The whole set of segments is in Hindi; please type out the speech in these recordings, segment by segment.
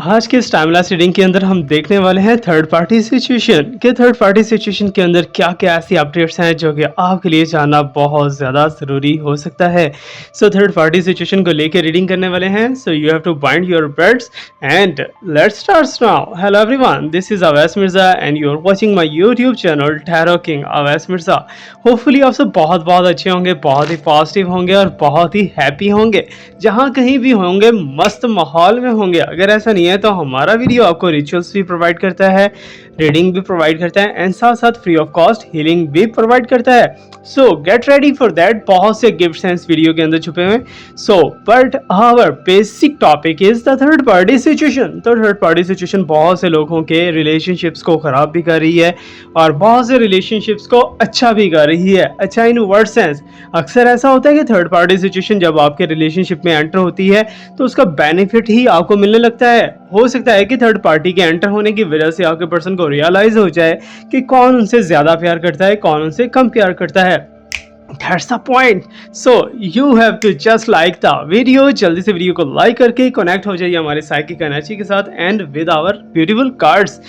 आज के इस टाइमलेस रीडिंग के अंदर हम देखने वाले हैं थर्ड पार्टी सिचुएशन के थर्ड पार्टी सिचुएशन के अंदर क्या क्या ऐसी अपडेट्स हैं जो कि आपके लिए जानना बहुत ज़्यादा ज़रूरी हो सकता है। थर्ड पार्टी सिचुएशन को लेकर रीडिंग करने वाले हैं। You have to bind your beds and let's start now. Hello everyone, this is Awais Mirza and you are watching my YouTube channel tarot king Awais Mirza. Hopefully आप सब बहुत बहुत अच्छे होंगे, बहुत ही पॉजिटिव होंगे और बहुत ही हैप्पी होंगे। जहाँ कहीं भी होंगे मस्त माहौल में होंगे। अगर ऐसा नहीं है तो हमारा वीडियो आपको रिचुअल्स भी प्रोवाइड करता है, रीडिंग भी प्रोवाइड करता है एंड साथ साथ फ्री ऑफ कॉस्ट हीलिंग भी प्रोवाइड करता है। Get ready for that. बहुत से गिफ्ट्स हैं इस वीडियो के अंदर छुपे हुए। But our basic topic is the third party situation. तो थर्ड पार्टी सिचुएशन बहुत से लोगों के रिलेशनशिप्स को खराब भी कर रही है और बहुत से रिलेशनशिप्स को अच्छा भी कर रही है। अच्छा इन वर्ड सेंस, अक्सर ऐसा होता है कि थर्ड पार्टी सिचुएशन जब आपके रिलेशनशिप में एंटर होती है तो उसका बेनिफिट ही आपको मिलने लगता है। हो सकता है कि थर्ड पार्टी के एंटर होने की वजह से आपके पर्सन को रियलाइज हो जाए कि कौन उनसे ज्यादा प्यार करता है, कौन उनसे कम प्यार करता है। That's the point. You have to just like the video. जल्दी से वीडियो को लाइक करके कनेक्ट हो जाइए हमारे साइकिक एनर्जी के साथ and with our beautiful cards.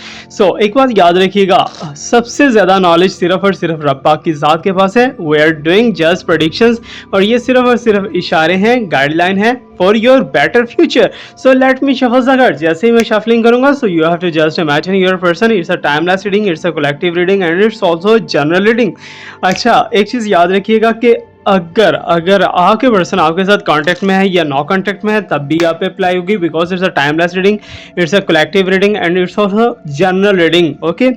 एक बात याद रखिएगा, सबसे ज्यादा नॉलेज सिर्फ और सिर्फ रब पाक की ज़ात के पास है। We are doing just predictions और ये सिर्फ और सिर्फ इशारे हैं, गाइडलाइन है for your better future. Let me shuffle the cards. जैसे ही मैं शफलिंग करूंगा you have to just imagine your person. It's a timeless reading, it's a collective reading and it's also general reading. अच्छा, एक चीज याद रखिएगा कि अगर आपके पर्सन आपके साथ कांटेक्ट में है या नॉ कांटेक्ट में है तब भी आप पे अप्लाई होगी, because it's a timeless reading, it's a collective reading and it's also general reading. Okay,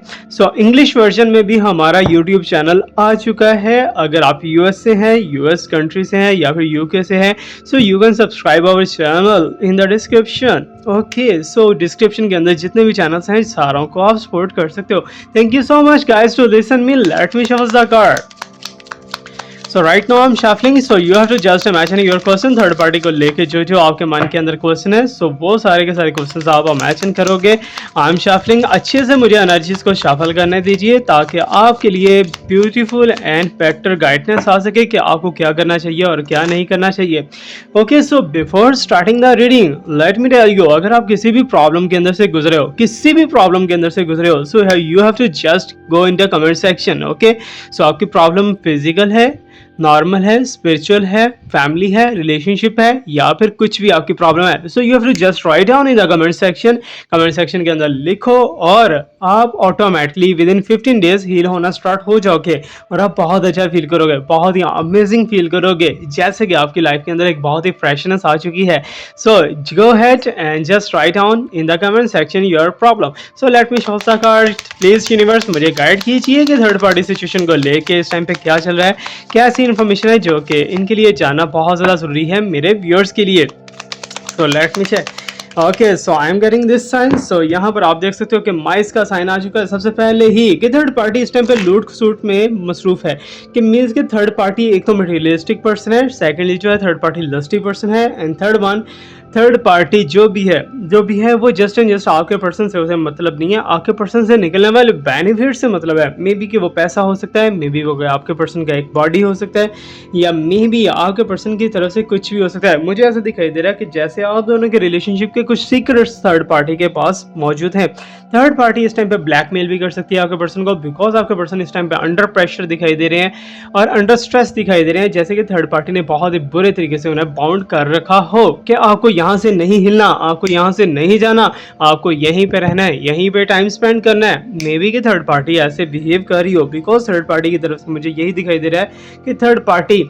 English version में भी हमारा यूट्यूब चैनल आ चुका है। अगर आप यूएस से हैं, यूएस कंट्री से हैं या फिर यूके से हैं, you can subscribe our channel in the description. Okay, description के अंदर जितने भी चैनल्स हैं सारों को आप सपोर्ट कर सकते हो। Thank you so much guys to listen me. Let me shuffle the card. Right now I am shuffling. You have to just imagine your question. Third party को लेके जो आपके मन के अंदर क्वेश्चन है वो सारे के सारे क्वेश्चन आप इमेजिन करोगे। आई एम शफलिंग। अच्छे से मुझे एनर्जीज को शफल करने दीजिए ताकि आपके लिए ब्यूटीफुल एंड बेटर गाइडेंस आ सके कि आपको क्या करना चाहिए और क्या नहीं करना चाहिए। Okay, before starting the reading let me tell you, अगर आप किसी भी प्रॉब्लम के अंदर से गुजरे हो, किसी भी प्रॉब्लम के अंदर से गुजरे हो, you have to just go in the comment section. Okay, आपकी प्रॉब्लम फिजिकल है, नॉर्मल है, स्पिरिचुअल है, फैमिली है, रिलेशनशिप है या फिर कुछ भी आपकी प्रॉब्लम है, you have to just write down in the comment section. Comment section के अंदर लिखो और आप automatically within 15 days heal होना स्टार्ट हो जाओगे और आप बहुत अच्छा फील करोगे, बहुत ही अमेजिंग फील करोगे, जैसे कि आपकी लाइफ के अंदर एक बहुत ही फ्रेशनेस आ चुकी है। Go head and just write down in the comment section your problem. Let me show the card. Please universe मुझे गाइड कीजिए कि थर्ड पार्टी सिचुएशन को लेके इस टाइम पे क्या चल रहा है, क्या ऐसी इन्फॉर्मेशन है जो कि इनके लिए जानना बहुत ज़्यादा ज़रूरी है मेरे व्यूअर्स के लिए। Let me check. Okay, I am getting this sign. यहाँ पर आप देख सकते हो कि माइस का साइन आ चुका है सबसे पहले ही कि थर्ड पार्टी इस टाइम पे लूट खसूट में मसरूफ है। कि मीन्स कि थर्ड पार्टी एक तो मटेरियलिस्टिक पर्सन है, सेकेंडली जो है थर्ड पार्टी लस्टी पर्सन है एंड थर्ड पार्टी जो भी है वो जस्ट एंड जस्ट आपके पर्सन से उसे मतलब नहीं है, आपके पर्सन से निकलने वाले बेनिफिट से मतलब है। मे बी कि वो पैसा हो सकता है, मे बी वो आपके पर्सन का एक बॉडी हो सकता है या मे बी आपके पर्सन की तरफ से कुछ भी हो सकता है। मुझे ऐसा दिखाई दे रहा है कि जैसे आप दोनों के रिलेशनशिप के कुछ सीक्रेट्स थर्ड पार्टी के पास मौजूद हैं। थर्ड पार्टी इस टाइम पे ब्लैकमेल भी कर सकती है आपके पर्सन को, बिकॉज आपके पर्सन इस टाइम पे अंडर प्रेशर दिखाई दे रहे हैं और अंडर स्ट्रेस दिखाई दे रहे हैं, जैसे कि थर्ड पार्टी ने बहुत ही बुरे तरीके से उन्हें बाउंड कर रखा हो कि आपको यहाँ से नहीं हिलना, आपको यहाँ से नहीं जाना, आपको यहीं पे रहना है, यहीं पे टाइम स्पेंड करना है। मे बी कि थर्ड पार्टी ऐसे बिहेव कर रही हो, बिकॉज थर्ड पार्टी की तरफ से मुझे यही दिखाई दे रहा है कि थर्ड पार्टी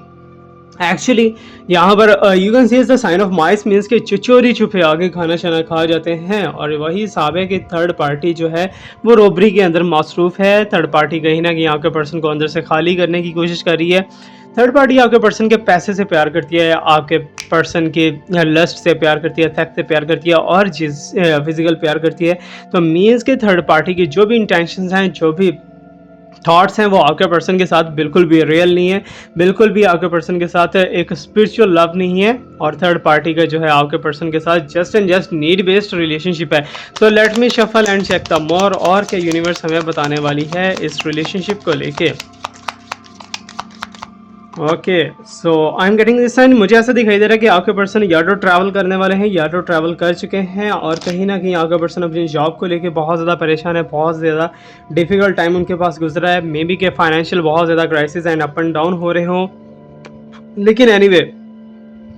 एक्चुअली यहाँ पर you can see is the sign of mice, means के चोरी छुपे आगे खाना शाना खा जाते हैं और वही हिसाब है कि थर्ड पार्टी जो है वो रोबरी के अंदर मसरूफ है। थर्ड पार्टी कहीं ना कहीं आपके पर्सन को अंदर से खाली करने की कोशिश कर रही है। थर्ड पार्टी आपके पर्सन के पैसे से प्यार करती है, आपके पर्सन के लस्ट से प्यार करती है, थेफ्ट से प्यार करती है और फिजिकल प्यार करती है। तो मीन्स के थर्ड पार्टी की जो भी इंटेंशंस हैं, जो भी थॉट्स हैं, वो आपके पर्सन के साथ बिल्कुल भी रियल नहीं है, बिल्कुल भी आपके पर्सन के साथ एक स्पिरिचुअल लव नहीं है और थर्ड पार्टी का जो है आपके पर्सन के साथ just and just need based relationship है। Let me shuffle and check the more और क्या यूनिवर्स हमें बताने वाली है इस रिलेशनशिप को लेके। Okay, so I am getting this sign. मुझे ऐसा दिखाई दे रहा है कि आपके पर्सन या तो ट्रैवल करने वाले हैं या तो ट्रैवल कर चुके हैं, और कहीं ना कहीं आपका पर्सन अपनी जॉब को लेके बहुत ज़्यादा परेशान है, बहुत ज़्यादा डिफिकल्ट टाइम उनके पास गुजरा है, मे बी के फाइनेंशियल बहुत ज़्यादा crisis and up and down हो रहे हों। लेकिन एनीवे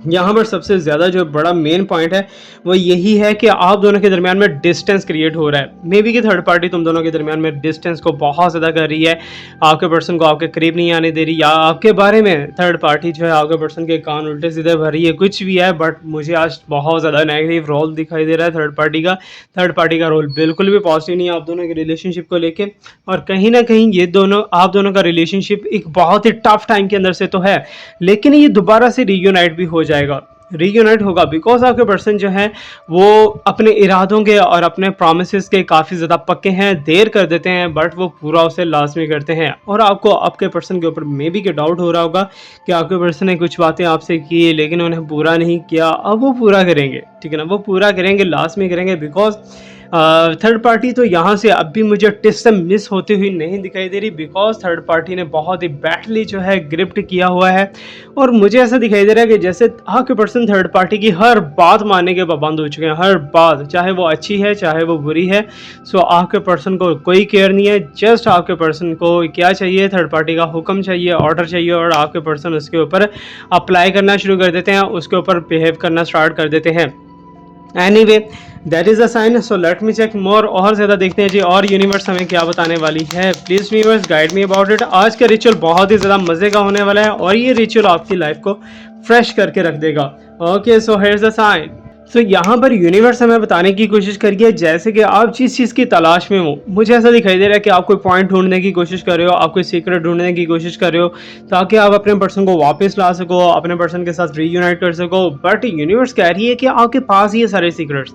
यहाँ पर सबसे ज़्यादा जो बड़ा मेन पॉइंट है वो यही है कि आप दोनों के दरमियान में डिस्टेंस क्रिएट हो रहा है। मे बी कि थर्ड पार्टी तुम दोनों के दरमियान में डिस्टेंस को बहुत ज़्यादा कर रही है, आपके पर्सन को आपके करीब नहीं आने दे रही, या आपके बारे में थर्ड पार्टी जो है आपके पर्सन के कान उल्टे सीधे भर रही है, कुछ भी है। बट मुझे आज बहुत ज़्यादा नेगेटिव रोल दिखाई दे रहा है थर्ड पार्टी का। थर्ड पार्टी का रोल बिल्कुल भी पॉजिटिव नहीं है आप दोनों के रिलेशनशिप को लेके, और कहीं ना कहीं ये दोनों आप दोनों का रिलेशनशिप एक बहुत ही टफ टाइम के अंदर से तो है, लेकिन ये दोबारा से रीयूनाइट भी हो जाएगा, रीयूनाइट होगा, बिकॉज आपके पर्सन जो है वो अपने इरादों के और अपने प्रोमिस के काफ़ी ज़्यादा पक्के हैं, देर कर देते हैं बट वो पूरा उसे लाजमी करते हैं। और आपको आपके पर्सन के ऊपर मे बी के डाउट हो रहा होगा कि आपके पर्सन ने कुछ बातें आपसे की लेकिन उन्हें पूरा नहीं किया, अब वो पूरा करेंगे, ठीक है ना, वो पूरा करेंगे, लास्ट में करेंगे। बिकॉज थर्ड पार्टी तो यहाँ से अब भी मुझे टिप्स से मिस होती हुई नहीं दिखाई दे रही, बिकॉज थर्ड पार्टी ने बहुत ही बैडली जो है ग्रिप्ट किया हुआ है। और मुझे ऐसा दिखाई दे रहा है कि जैसे आपके पर्सन थर्ड पार्टी की हर बात मानने के पाबंद हो चुके हैं, हर बात, चाहे वो अच्छी है चाहे वो बुरी है। सो आपके पर्सन को कोई केयर नहीं है, जस्ट आपके पर्सन को क्या चाहिए, थर्ड पार्टी का हुक्म चाहिए, ऑर्डर चाहिए, और आपके पर्सन उसके ऊपर अप्लाई करना शुरू कर देते हैं, उसके ऊपर बिहेव करना स्टार्ट कर देते हैं। Anyway that is a sign, so let me check more. और ज़्यादा देखते हैं जी और यूनिवर्स हमें क्या बताने वाली है। Please universe guide me about it. आज का रिचुअल बहुत ही ज़्यादा मज़े का होने वाला है और ये रिचुअल आपकी लाइफ को फ्रेश करके रख देगा। Okay, so here is the sign. So यहाँ पर यूनिवर्स हमें बताने की कोशिश करिए जैसे कि आप जिस चीज़ की तलाश में हो। मुझे ऐसा दिखाई दे रहा है कि आप कोई पॉइंट ढूंढने की कोशिश कर रहे हो, आप कोई सीक्रेट ढूंढने की कोशिश कर रहे हो ताकि आप अपने पर्सन को वापस ला सको, अपने पर्सन के साथ रीयूनाइट कर सको। बट यूनिवर्स कह रही है कि आपके पास ये सारे सीक्रेट्स,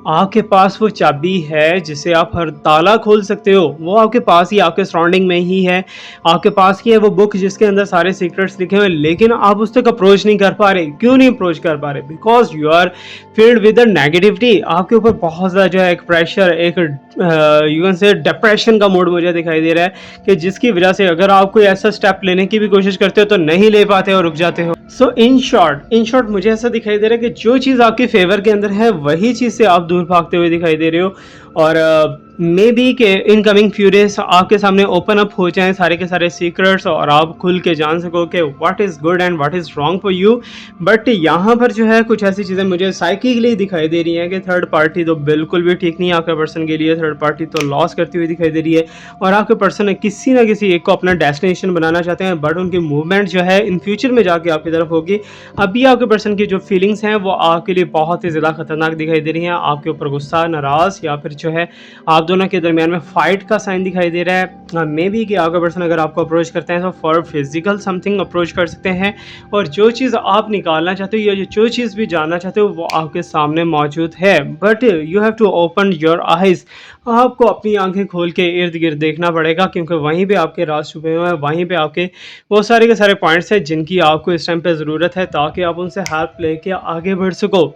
आपके पास वो चाबी है जिसे आप हर ताला खोल सकते हो, वो आपके पास ही, आपके सराउंडिंग में ही है, आपके पास ही है वो बुक जिसके अंदर सारे सीक्रेट्स लिखे हुए हैं, लेकिन आप उस तक अप्रोच नहीं कर पा रहे। क्यों नहीं अप्रोच कर पा रहे? Because you are filled with negativity. आपके ऊपर बहुत ज़्यादा जो है एक प्रेशर, एक यू कैन से डिप्रेशन का मूड मुझे दिखाई दे रहा है कि जिसकी वजह से अगर आप कोई ऐसा स्टेप लेने की भी कोशिश करते हो तो नहीं ले पाते हो, रुक जाते हो। सो इन शॉर्ट मुझे ऐसा दिखाई दे रहा है कि जो चीज़ आपके फेवर के अंदर है वही चीज़ से आप दूर भागते हुए दिखाई दे रहे हो, और मे बी के इनकमिंग फ्यू डेज आपके सामने ओपन अप हो जाएं सारे के सारे सीक्रेट्स और आप खुल के जान सको कि what is good and what is wrong for you. But यहाँ पर जो है कुछ ऐसी चीज़ें मुझे साइकिकली दिखाई दे रही हैं कि थर्ड पार्टी तो बिल्कुल भी ठीक नहीं है आपके पर्सन के लिए। थर्ड पार्टी तो लॉस करती हुई दिखाई दे रही है और आपके पर्सन किसी ना किसी एक को अपना डेस्टिनेशन बनाना चाहते हैं, बट उनकी मूवमेंट जो है इन फ्यूचर में जाके आपकी तरफ होगी। अभी आपके पर्सन की जो फीलिंग्स हैं वो आपके लिए बहुत ही ज़्यादा खतरनाक दिखाई दे रही हैं, आपके ऊपर गुस्सा, नाराज़, या फिर जो है आप दोनों के दरमियान में फाइट का साइन दिखाई दे रहा है। मे बी कि आपका पर्सन अगर आपको अप्रोच करते हैं तो फॉर फिजिकल समथिंग अप्रोच कर सकते हैं, और जो चीज़ आप निकालना चाहते हो या जो चीज़ भी जानना चाहते हो वो आपके सामने मौजूद है, but you have to open your eyes. आपको अपनी आंखें खोल के इर्द गिर्द देखना पड़ेगा, क्योंकि वहीं पे आपके राज छुपे हुए हैं, वहीं पे आपके वो सारे के सारे पॉइंट्स हैं जिनकी आपको इस टाइम पे ज़रूरत है ताकि आप उनसे हेल्प लेके आगे बढ़ सको।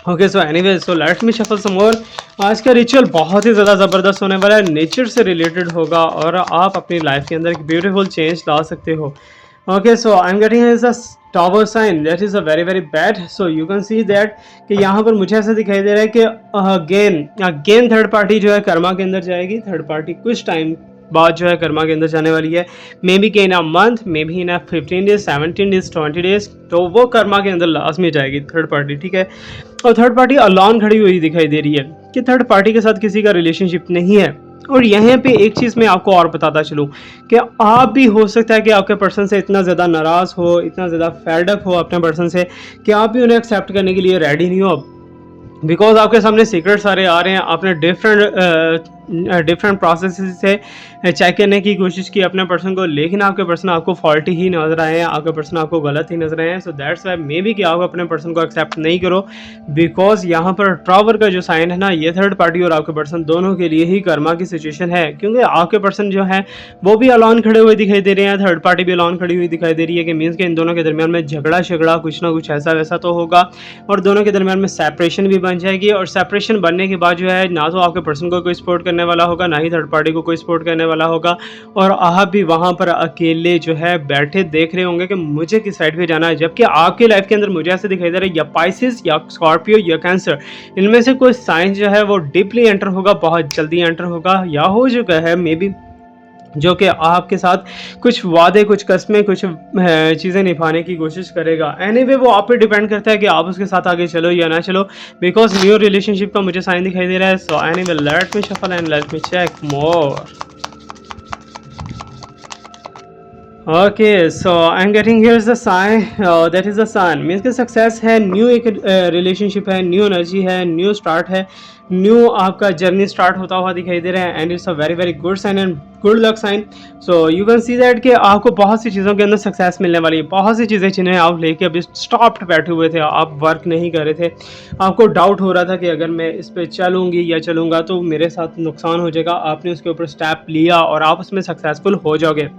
Okay, so anyway, so let me shuffle some more. आज का रिचुअल बहुत ही ज़्यादा ज़बरदस्त होने वाला है, नेचर से रिलेटेड होगा और आप अपनी लाइफ के अंदर एक ब्यूटीफुल चेंज ला सकते हो। Okay, so I am getting is a tower sign that is a very very bad. So you can see that कि यहाँ पर मुझे ऐसा दिखाई दे रहा है कि अगेन थर्ड पार्टी जो है कर्मा के अंदर जाएगी। थर्ड पार्टी कुछ टाइम बाद जो है कर्मा के अंदर जाने वाली है, मे बी के in a month, maybe in a 15 days, 17 days, 20 days, तो वो कर्मा के अंदर लास्ट में जाएगी थर्ड पार्टी, ठीक है। और थर्ड पार्टी अलोन खड़ी हुई दिखाई दे रही है कि थर्ड पार्टी के साथ किसी का रिलेशनशिप नहीं है। और यहाँ पे एक चीज़ मैं आपको और बताता चलूँ कि आप भी हो सकता है कि आपके पर्सन से इतना ज़्यादा नाराज़ हो, इतना ज़्यादा फेडअप हो अपने पर्सन से कि आप भी उन्हें एक्सेप्ट करने के लिए रेडी नहीं हो, बिकॉज आपके सामने सीक्रेट सारे आ रहे हैं। आपने डिफरेंट प्रोसेस से चेक करने की कोशिश की अपने पर्सन को, लेकिन आपके पर्सन आपको फॉल्टी ही नजर आए हैं, आपके पर्सन आपको गलत ही नजर आए हैं। So that's why may be कि आप अपने पर्सन को एक्सेप्ट नहीं करो, बिकॉज यहाँ पर ट्रॉवर का जो साइन है ना, ये थर्ड पार्टी और आपके पर्सन दोनों के लिए ही कर्मा की सिचुएशन है, क्योंकि आपके पर्सन जो है वो भी अलॉन खड़े हुए दिखाई दे रहे हैं, थर्ड पार्टी भी अलॉन खड़ी हुई दिखाई दे रही है, कि मीन्स के इन दोनों के दरमियान में झगड़ा कुछ ना कुछ ऐसा वैसा तो होगा, और दोनों के दरमियान में सेपरेशन भी बन जाएगी। और सेपरेशन बनने के बाद जो है ना तो आपके पर्सन को कोई सपोर्ट करने करने वाला होगा, ना ही थर्ड पार्टी को कोई सपोर्ट करने वाला होगा, और आप भी वहाँ पर अकेले जो है बैठे देख रहे होंगे कि मुझे किस साइड पे जाना है। जबकि आपकी लाइफ के अंदर मुझे ऐसे दिखाई दे रहा है या पाइसिस या स्कॉर्पियो या कैंसर, इनमें से कोई साइन जो है वो डीपली एंटर होगा, बहुत जल्दी एंटर होगा या हो चुका है मे बी, जो कि आपके साथ कुछ वादे, कुछ कस्में, कुछ चीज़ें निभाने की कोशिश करेगा। एनीवे वो आप पे डिपेंड करता है कि आप उसके साथ आगे चलो या ना चलो, बिकॉज न्यू रिलेशनशिप का मुझे साइन दिखाई दे रहा है। So anyway let me shuffle and let me check more. Okay, so I'm getting here's the sign, that is the sun, means कि सक्सेस है, न्यू एक रिलेशनशिप है, न्यू एनर्जी है, न्यू स्टार्ट है, न्यू आपका जर्नी स्टार्ट होता हुआ दिखाई दे रहा है, and it's a very very good sign and good luck sign. So you can see that कि आपको बहुत सी चीज़ों के अंदर सक्सेस मिलने वाली है, बहुत सी चीज़ें जिन्हें आप लेके अभी स्टॉप्ड बैठे हुए थे, आप वर्क नहीं कर रहे थे, आपको डाउट हो रहा था कि अगर मैं इस पर चलूँगी या चलूँगा तो मेरे साथ नुकसान हो जाएगा, आपने उसके ऊपर स्टेप लिया और आप उसमें सक्सेसफुल हो जाओगे।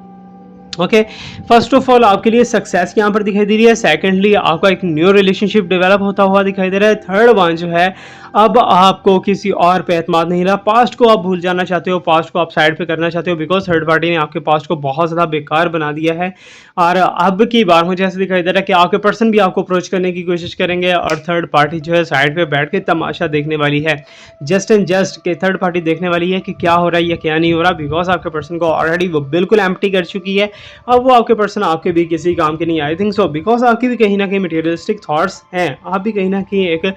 ओके, फर्स्ट ऑफ ऑल आपके लिए सक्सेस यहाँ पर दिखाई दे रही है, सेकेंडली आपका एक न्यू रिलेशनशिप डेवलप होता हुआ दिखाई दे रहा है, थर्ड वन जो है अब आपको किसी और पे एतमाद नहीं रहा, पास्ट को आप भूल जाना चाहते हो, पास्ट को आप साइड पे करना चाहते हो, बिकॉज थर्ड पार्टी ने आपके पास्ट को बहुत ज़्यादा बेकार बना दिया है। और अब की बार मुझे ऐसे दिखाई दे रहा है कि आपके पर्सन भी आपको अप्रोच करने की कोशिश करेंगे और थर्ड पार्टी जो है साइड पे बैठ के तमाशा देखने वाली है, जस्ट एंड जस्ट के थर्ड पार्टी देखने वाली है कि क्या हो रहा है या क्या नहीं हो रहा, बिकॉज आपके पर्सन को ऑलरेडी वो बिल्कुल एम्प्टी कर चुकी है। अब वो आपके पर्सन आपके भी किसी काम के नहीं, आई थिंक सो, बिकॉज आपकी भी कहीं ना कहीं मटेरियलिस्टिक थॉट्स हैं, आप भी कहीं ना कहीं एक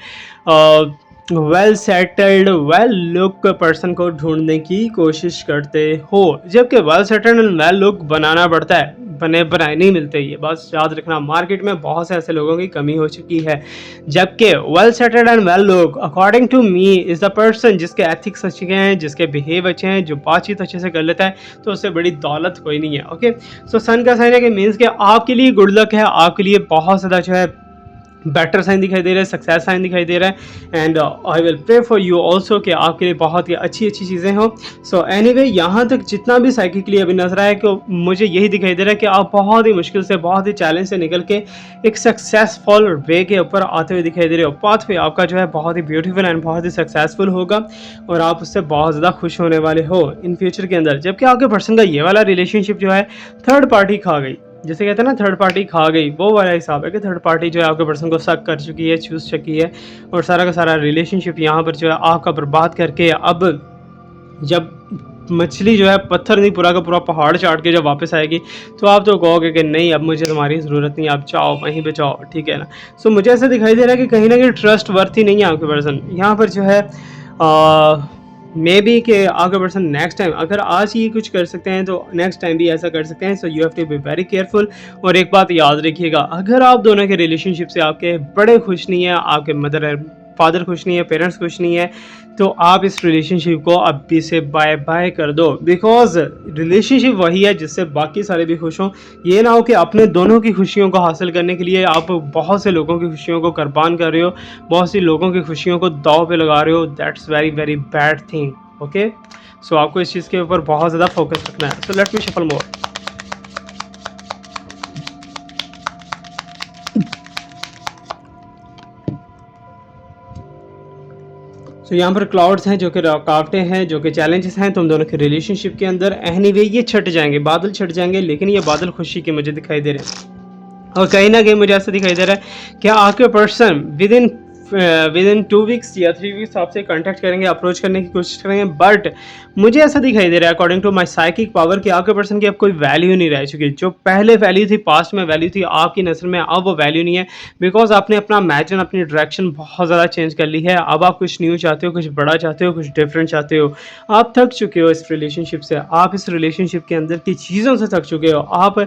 well settled well look person को ढूंढने की कोशिश करते हो, जबकि well settled and well look बनाना पड़ता है, बने बनाए नहीं मिलते, ये बस याद रखना। मार्केट में बहुत से ऐसे लोगों की कमी हो चुकी है, जबकि well settled and well look according to me is the person जिसके एथिक्स अच्छे हैं, जिसके बिहेव अच्छे हैं, जो बातचीत अच्छे से कर लेता है, तो उससे बड़ी दौलत कोई नहीं है। ओके, सो सन का साइन है कि मीन्स कि आपके लिए गुड लक है, आपके लिए बहुत ज़्यादा जो है बेटर साइन दिखाई दे रहा है, सक्सेस साइन दिखाई दे रहा है, and I will pray for you also कि आपके लिए बहुत ही अच्छी अच्छी चीज़ें हों। सो एनीवे यहाँ तक जितना भी साइकिकली अभी नजर आया कि मुझे यही दिखाई दे रहा है कि आप बहुत ही मुश्किल से, बहुत ही चैलेंज से निकल के एक सक्सेसफुल वे के ऊपर आते हुए दिखाई दे रहे हो। पाथ वे आपका जो है बहुत ही ब्यूटीफुल एंड बहुत ही सक्सेसफुल होगा और आप उससे बहुत ज़्यादा खुश होने वाले हो इन फ्यूचर के अंदर। जबकि आपके पर्सन का ये वाला रिलेशनशिप जो है थर्ड पार्टी खा गई, जैसे कहते हैं ना थर्ड पार्टी खा गई, वो वाला हिसाब है कि थर्ड पार्टी जो है आपके पर्सन को शक कर चुकी है, चूस चुकी है, और सारा का सारा रिलेशनशिप यहाँ पर जो है आपका बर्बाद करके, अब जब मछली जो है पत्थर नहीं पूरा का पूरा पहाड़ चाट के जब वापस आएगी तो आप तो कहोगे कि नहीं अब मुझे तुम्हारी ज़रूरत नहीं, आप जाओ वहीं पे जाओ, ठीक है ना। सो मुझे ऐसा दिखाई दे रहा है कि कहीं ना कहीं ट्रस्ट वर्थ ही नहीं है आपके पर्सन यहाँ पर जो है। मे बी कि आपका पर्सन नेक्स्ट टाइम अगर आज ये कुछ कर सकते हैं तो नेक्स्ट टाइम भी ऐसा कर सकते हैं। So you have to be very careful. और एक बात याद रखिएगा, अगर आप दोनों के रिलेशनशिप से आपके बड़े खुश नहीं है, आपके मदर फादर खुश नहीं है, पेरेंट्स खुश नहीं है, तो आप इस रिलेशनशिप को अभी से बाय बाय कर दो, बिकॉज रिलेशनशिप वही है जिससे बाकी सारे भी खुश हों। ये ना हो कि अपने दोनों की खुशियों को हासिल करने के लिए आप बहुत से लोगों की खुशियों को कुर्बान कर रहे हो, बहुत सी लोगों की खुशियों को दांव पे लगा रहे हो। That's very very bad thing. Okay, so आपको इस चीज़ के ऊपर बहुत ज़्यादा फोकस रखना है। सो लेट मी शफल मोर। सो यहाँ पर क्लाउड्स हैं जो कि रुकावटें हैं, जो कि चैलेंजेस हैं तुम दोनों के रिलेशनशिप के अंदर। एनीवे ये छट जाएंगे, बादल छट जाएंगे, लेकिन ये बादल खुशी के मुझे दिखाई दे रहे हैं। और कहीं ना कहीं मुझे ऐसा दिखाई दे रहा है कि आपके पर्सन विद इन 2 वीक्स या 3 वीक्स आपसे कांटेक्ट करेंगे, अप्रोच करने की कोशिश करेंगे। बट मुझे ऐसा दिखाई दे रहा है according to my psychic power कि आपके पर्सन की अब कोई वैल्यू नहीं रह चुकी। जो पहले वैल्यू थी, पास्ट में वैल्यू थी आपकी नज़र में, अब वो वैल्यू नहीं है, बिकॉज आपने अपना इमेजिन, अपनी डायरेक्शन बहुत ज़्यादा चेंज कर ली है। अब आप कुछ न्यू चाहते हो, कुछ बड़ा चाहते हो, कुछ डिफरेंट चाहते हो। आप थक चुके हो इस रिलेशनशिप से, आप इस रिलेशनशिप के अंदर की चीज़ों से थक चुके हो, आप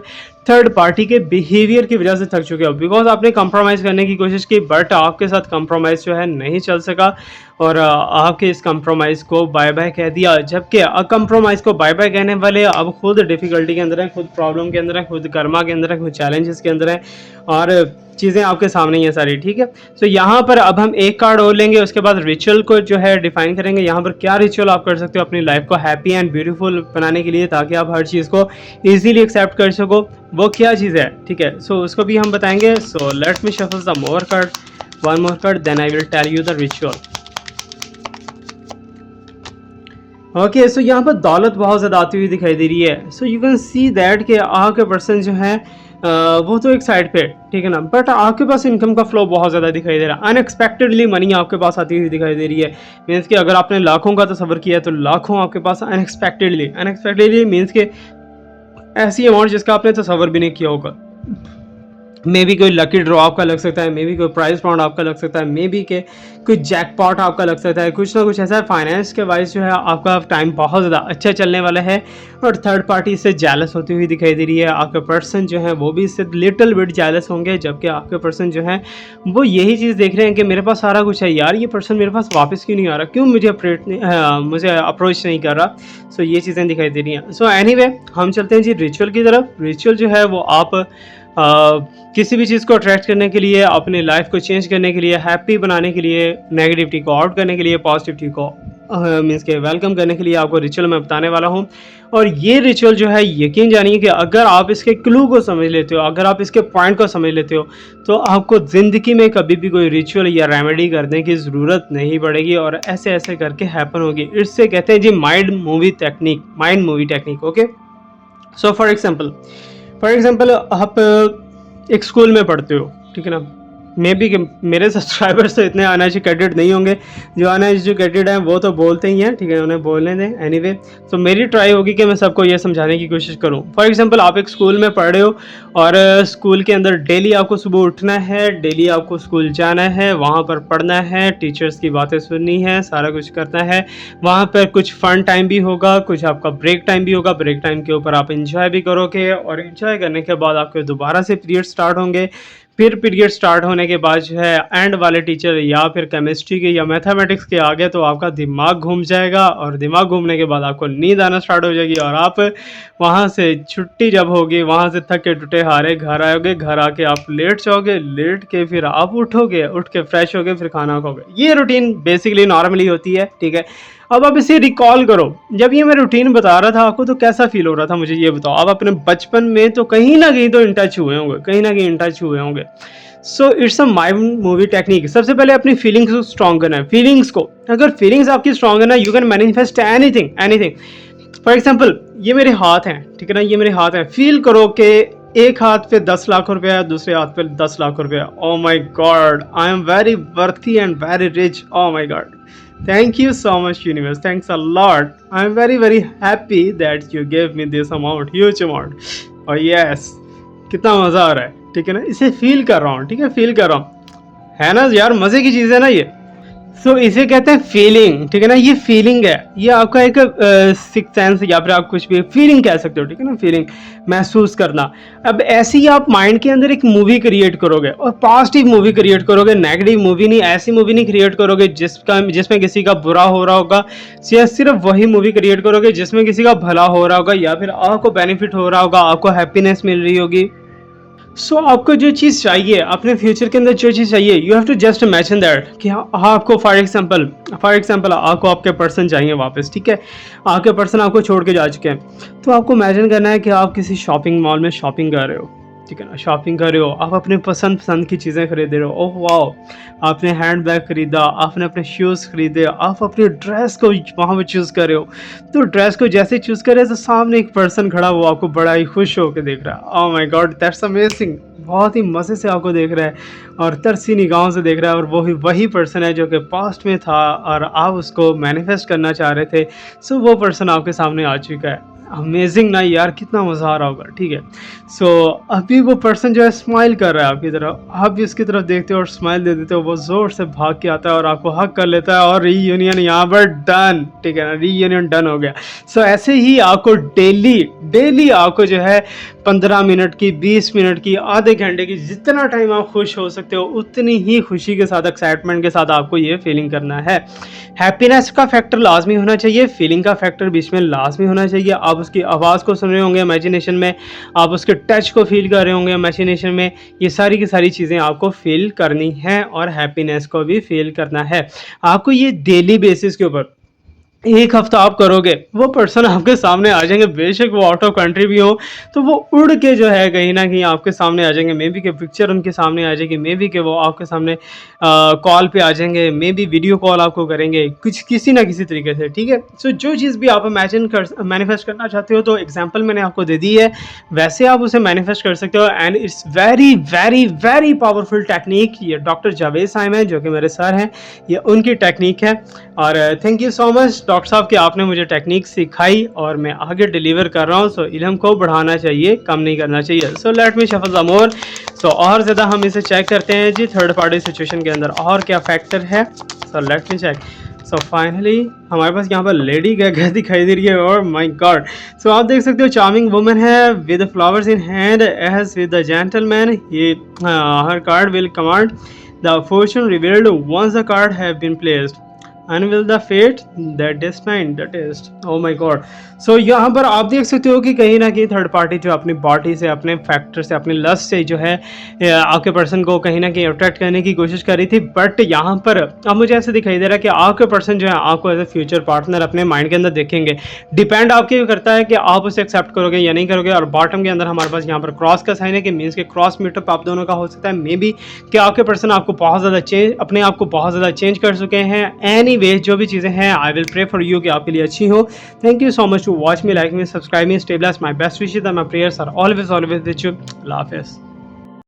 थर्ड पार्टी के बिहेवियर की वजह से थक चुके हो, बिकॉज आपने कंप्रोमाइज़ करने की कोशिश की, बट आपके साथ कंप्रोमाइज़ जो है नहीं चल सका और आपके इस कंप्रोमाइज़ को बाय बाय कह दिया। जबकि कंप्रोमाइज़ को बाय बाय कहने वाले अब खुद डिफ़िकल्टी के अंदर हैं, खुद प्रॉब्लम के अंदर हैं, खुद कर्मा के अंदर हैं, खुद चैलेंजेस के अंदर हैं, और चीज़ें आपके सामने ही हैं सारी, ठीक है। सो यहाँ पर अब हम एक कार्ड और लेंगे, उसके बाद रिचुअल को जो है डिफाइन करेंगे। यहाँ पर क्या रिचुअल आप कर सकते हो अपनी लाइफ को हैप्पी एंड ब्यूटीफुल बनाने के लिए, ताकि आप हर चीज़ को ईजिली एक्सेप्ट कर सको, वो क्या चीज़ है, ठीक है। सो उसको भी हम बताएंगे। So let me shuffle the more card, one more card, then I will tell you the ritual. Okay, so यहाँ पर दौलत बहुत ज़्यादा आती हुई दिखाई दे रही है। सो यू कैन सी दैट कि आपके पर्सन जो है वो तो एक साइड पे, ठीक है ना, बट आपके पास इनकम का फ्लो बहुत ज़्यादा दिखाई दे रहा है। अनएक्सपेक्टेडली मनी आपके पास आती हुई दिखाई दे रही है। मीन्स कि अगर आपने लाखों का तसव्वुर किया है तो लाखों आपके पास अनएक्सपेक्टेडली मीन्स कि ऐसी अमाउंट जिसका आपने तसव्वुर भी नहीं किया होगा। मे बी कोई लकी ड्रॉ आपका लग सकता है, मे बी कोई प्राइज राउंड आपका लग सकता है, मे बी के कोई जैकपॉट आपका लग सकता है, कुछ ना कुछ ऐसा है। फाइनेंस के वाइज जो है आपका टाइम बहुत ज़्यादा अच्छा चलने वाला है और थर्ड पार्टी इससे जेलस होती हुई दिखाई दे रही है। आपके पर्सन जो है वो भी इससे लिटिल बिट जेलस होंगे, जबकि आपके पर्सन जो है वो यही चीज़ देख रहे हैं कि मेरे पास सारा कुछ है यार, ये पर्सन मेरे पास वापस क्यों नहीं आ रहा, क्यों मुझे अप्रोच नहीं कर रहा। सो ये चीज़ें दिखाई दे रही हैं। सो एनीवे हम चलते हैं जी रिचुअल की तरफ। रिचुअल जो है वो आप किसी भी चीज़ को अट्रैक्ट करने के लिए, अपनी लाइफ को चेंज करने के लिए, हैप्पी बनाने के लिए, नेगेटिविटी को आउट करने के लिए, पॉजिटिविटी को मीन्स के वेलकम करने के लिए आपको रिचुअल मैं बताने वाला हूँ। और ये रिचुअल जो है यकीन जानिए कि अगर आप इसके क्लू को समझ लेते हो, अगर आप इसके पॉइंट को समझ लेते हो, तो आपको ज़िंदगी में कभी भी कोई रिचुअल या रेमेडी करने की ज़रूरत नहीं पड़ेगी और ऐसे ऐसे करके हैपन होगी। इससे कहते हैं जी mind movie technique. Okay, so for example आप एक स्कूल में पढ़ते हो, ठीक है ना। मे बी मेरे सब्सक्राइबर्स तो इतने अनएजुकेटेड नहीं होंगे, जो अनएजुकेटेड हैं वो तो बोलते ही हैं, ठीक है, उन्हें बोलने दें। एनीवे, तो मेरी ट्राई होगी कि मैं सबको ये समझाने की कोशिश करूं। फॉर एग्जांपल आप एक स्कूल में पढ़ रहे हो और स्कूल के अंदर डेली आपको सुबह उठना है, डेली आपको स्कूल जाना है, वहाँ पर पढ़ना है, टीचर्स की बातें सुननी है, सारा कुछ करना है। वहाँ पर कुछ फन टाइम भी होगा, कुछ आपका ब्रेक टाइम भी होगा। ब्रेक टाइम के ऊपर आप इंजॉय भी करोगे और इंजॉय करने के बाद आपके दोबारा से पीरियड स्टार्ट होंगे। फिर पीरियड स्टार्ट होने के बाद जो है एंड वाले टीचर या फिर केमिस्ट्री के या मैथमेटिक्स के आ गए तो आपका दिमाग घूम जाएगा और दिमाग घूमने के बाद आपको नींद आना स्टार्ट हो जाएगी और आप वहाँ से छुट्टी जब होगी, वहाँ से थके टूटे हारे घर आओगे, घर आके आप लेट जाओगे, लेट के फिर आप उठोगे, उठ के फ्रेश होगे, फिर खाना खाओगे। ये रूटीन बेसिकली नॉर्मली होती है, ठीक है। अब आप इसे रिकॉल करो, जब ये मैं रूटीन बता रहा था आपको तो कैसा फील हो रहा था, मुझे ये बताओ। आप अपने बचपन में तो कहीं ना कहीं तो इन टच हुए होंगे। So it's a mind movie technique. सबसे पहले अपनी फीलिंग्स को स्ट्रॉन्ग करना है। फीलिंग्स को, अगर फीलिंग्स आपकी स्ट्रॉन्ग है ना, you can manifest anything. For example ये मेरे हाथ हैं, ठीक है ना, ये मेरे हाथ हैं। फील करो कि एक हाथ पे 10 लाख रुपया, दूसरे हाथ पे 10 लाख रुपया। Oh my God, I am very worthy and very rich. Oh my God, thank you so much universe, thanks a lot, I'm very happy that you gave me this amount, huge amount। और yes, कितना मज़ा आ रहा है, ठीक है ना, इसे फील कर रहा हूँ, ठीक है, फील कर रहा हूँ, है ना यार, मज़े की चीज़ है ना ये। सो इसे कहते हैं फीलिंग, ठीक है ना, ये फीलिंग है, ये आपका एक सिक्स सेंस या फिर आप कुछ भी फीलिंग कह सकते हो, ठीक है ना, फीलिंग, महसूस करना। अब ऐसी आप माइंड के अंदर एक मूवी क्रिएट करोगे और पॉजिटिव मूवी क्रिएट करोगे, नेगेटिव मूवी नहीं, ऐसी मूवी नहीं क्रिएट करोगे जिसमें किसी का बुरा हो रहा होगा, या सिर्फ वही मूवी क्रिएट करोगे जिसमें किसी का भला हो रहा होगा या फिर आपको बेनिफिट हो रहा होगा, आपको हैप्पीनेस मिल रही होगी। सो आपको जो चीज़ चाहिए अपने फ्यूचर के अंदर, जो चीज़ चाहिए, you have to just imagine that कि आपको फॉर एग्जांपल आपको आपके पर्सन चाहिए वापस, ठीक है, आपके पर्सन आपको छोड़ के जा चुके हैं, तो आपको इमेजिन करना है कि आप किसी शॉपिंग मॉल में शॉपिंग कर रहे हो, ठीक है ना, शॉपिंग कर रहे हो, आप अपने पसंद की चीज़ें खरीद रहे हो। ओह वाह, आपने हैंड बैग खरीदा, आपने अपने शूज़ खरीदे, आप अपनी ड्रेस को वहाँ पर चूज़ कर रहे हो, तो ड्रेस को जैसे चूज़ करे तो सामने एक पर्सन खड़ा हुआ आपको बड़ा ही खुश होकर देख रहा है। Oh my God, that's amazing, बहुत ही मज़े से आपको देख रहा है और तरसी निगाहों से देख रहा है, और वही पर्सन है जो कि पास्ट में था और आप उसको मैनिफेस्ट करना चाह रहे थे। सो वो पर्सन आपके सामने आ चुका है। अमेजिंग ना यार, कितना मज़ा आ रहा होगा, ठीक है। सो अभी वो पर्सन जो है स्माइल कर रहा है आपकी तरफ, आप भी उसकी तरफ देखते हो और स्माइल दे देते हो, वो ज़ोर से भाग के आता है और आपको हक कर लेता है और रीयूनियन यहाँ पर डन, ठीक है ना, रीयूनियन डन हो गया। सो ऐसे ही आपको डेली आपको जो है 15 मिनट की, 20 मिनट की, आधे घंटे की, जितना टाइम आप खुश हो सकते हो उतनी ही खुशी के साथ, एक्साइटमेंट के साथ आपको ये फीलिंग करना है। हैप्पीनेस का फैक्टर लाजमी होना चाहिए, फीलिंग का फैक्टर बीच में लाजमी होना चाहिए। आप उसकी आवाज़ को सुन रहे होंगे इमेजिनेशन में, आप उसके टच को फील कर रहे होंगे इमेजिनेशन में, ये सारी की सारी चीज़ें आपको फील करनी है और हैप्पीनेस को भी फील करना है। आपको ये डेली बेसिस के ऊपर एक हफ्ता आप करोगे, वो पर्सन आपके सामने आ जाएँगे, बेशक वो आउट ऑफ कंट्री भी हो, तो वो उड़ के जो है कहीं न कहीं आपके सामने आ जाएँगे। मे बी कि पिक्चर उनके सामने आ जाएगी, मे बी कि वो आपके सामने कॉल पे आ जाएँगे, मे बी वीडियो कॉल आपको करेंगे, कुछ किसी न किसी तरीके से, ठीक है? सो जो चीज़ भी आप इमेजिन कर मैनिफेस्ट करना चाहते हो, तो एग्ज़ाम्पल मैंने आपको दे दी है, वैसे आप उसे मैनिफेस्ट कर सकते हो and it's very, very, very powerful technique. ये डॉक्टर जावेद साहब हैं, जो कि मेरे सर हैं, ये उनकी टेक्नीक है। और thank you so much doctor साहब कि आपने मुझे टेक्निक सिखाई और मैं आगे डिलीवर कर रहा हूँ। सो इल्म को बढ़ाना चाहिए, कम नहीं करना चाहिए। So let me shuffle the more. So और ज़्यादा हम इसे चेक करते हैं जी, थर्ड पार्टी सिचुएशन के अंदर और क्या फैक्टर है। So let me check. So finally हमारे पास यहाँ पर लेडी गैगा दिखाई दे रही है और माय गॉड। सो आप देख सकते हो चार्मिंग वुमन है with flowers in hand as with the gentleman. ये हर card will command the fortune revealed once the card have been placed and will the fate that destined the test। oh my god। सो यहाँ पर आप देख सकते हो कि कहीं ना कहीं थर्ड पार्टी जो अपनी बॉडी से, अपने फैक्टर से, अपने लस्ट से जो है आपके पर्सन को कहीं ना कहीं अट्रैक्ट करने की कोशिश कर रही थी। बट यहाँ पर अब मुझे ऐसे दिखाई दे रहा है कि आपके पर्सन जो है आपको एज ए फ्यूचर पार्टनर अपने माइंड के अंदर देखेंगे। डिपेंड आपके करता है कि आप उसे एक्सेप्ट करोगे या नहीं करोगे। और बॉटम के अंदर हमारे पास यहाँ पर क्रॉस का साइन है कि मीन्स के क्रॉस मीटअप आप दोनों का हो सकता है। मे बी कि आपके पर्सन आपको बहुत ज़्यादा चेंज, अपने आप को बहुत ज़्यादा चेंज कर चुके हैं। एनीवेज जो भी चीज़ें हैं, I will pray for you कि आपके लिए अच्छी हो। Thank you so much to watch me, like me, subscribe me, stay blessed. My best wishes and my prayers are always with you. अल्लाह हाफिज़।